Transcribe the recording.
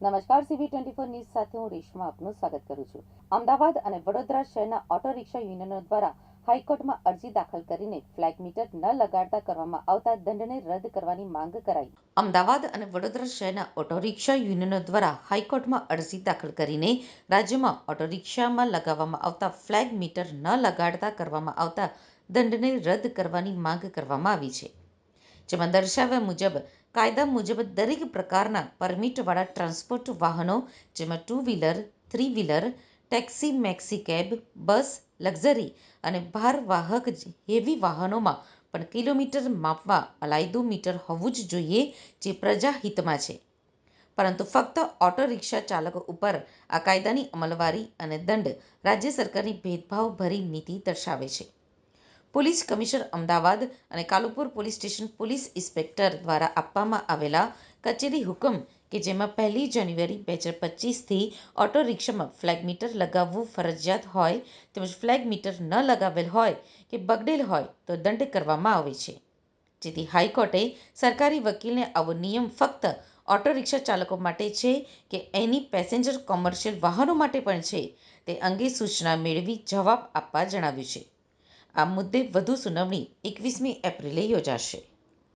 નમસ્કાર, CV24 news સાથે હું રેશમા આપનું સ્વાગત કરું છું। અમદાવાદ અને વડોદરા શહેરના ઓટો રિક્ષા યુનિયનો દ્વારા હાઈકોર્ટમાં અરજી દાખલ કરીને ફ્લેગ મીટર ન લગાડતા કરવામાં આવતા દંડને રદ કરવાની માંગ કરાઈ। અમદાવાદ અને વડોદરા શહેરના ઓટો રિક્ષા યુનિયનો દ્વારા હાઈકોર્ટમાં અરજી દાખલ કરીને રાજ્યમાં ઓટો રિક્ષામાં લગાવવામાં આવતા ફ્લેગ મીટર ન લગાડતા કરવામાં આવતા દંડને રદ કરવાની માંગ કરવામાં આવી છે। જેમાં દર્શાવ્યા મુજબ કાયદા મુજબ દરેક પ્રકારના પરમિટવાળા ટ્રાન્સપોર્ટ વાહનો જેમાં 2 wheeler, 3 wheeler, taxi, maxi cab, bus, luxury અને ભારવાહક હેવી વાહનોમાં પણ કિલોમીટર માપવા અલાયદું મીટર હોવું જ જોઈએ, જે પ્રજાહિતમાં છે। પરંતુ ફક્ત ઓટો રિક્ષા ચાલકો ઉપર આ કાયદાની અમલવારી અને દંડ રાજ્ય સરકારની ભેદભાવભરી નીતિ દર્શાવે છે। પોલીસ કમિશનર અમદાવાદ અને Kalupur police station police inspector દ્વારા આપવામાં આવેલા કચેરી હુકમ કે જેમાં 1 જાન્યુઆરી 2025થી ઓટો રિક્ષામાં ફ્લેગ મીટર લગાવવું ફરજિયાત હોય તેમજ ફ્લેગ મીટર ન લગાવેલ હોય કે બગડેલ હોય તો દંડ કરવામાં આવે છે। જેથી હાઈકોર્ટે સરકારી વકીલને આવો નિયમ ફક્ત ઓટો રિક્ષા ચાલકો માટે છે કે એની પેસેન્જર કોમર્શિયલ વાહનો માટે પણ છે તે અંગે સૂચના મેળવી જવાબ આપવા જણાવ્યું છે। આ મુદ્દે વધુ સુનાવણી 21મી એપ્રિલે યોજાશે।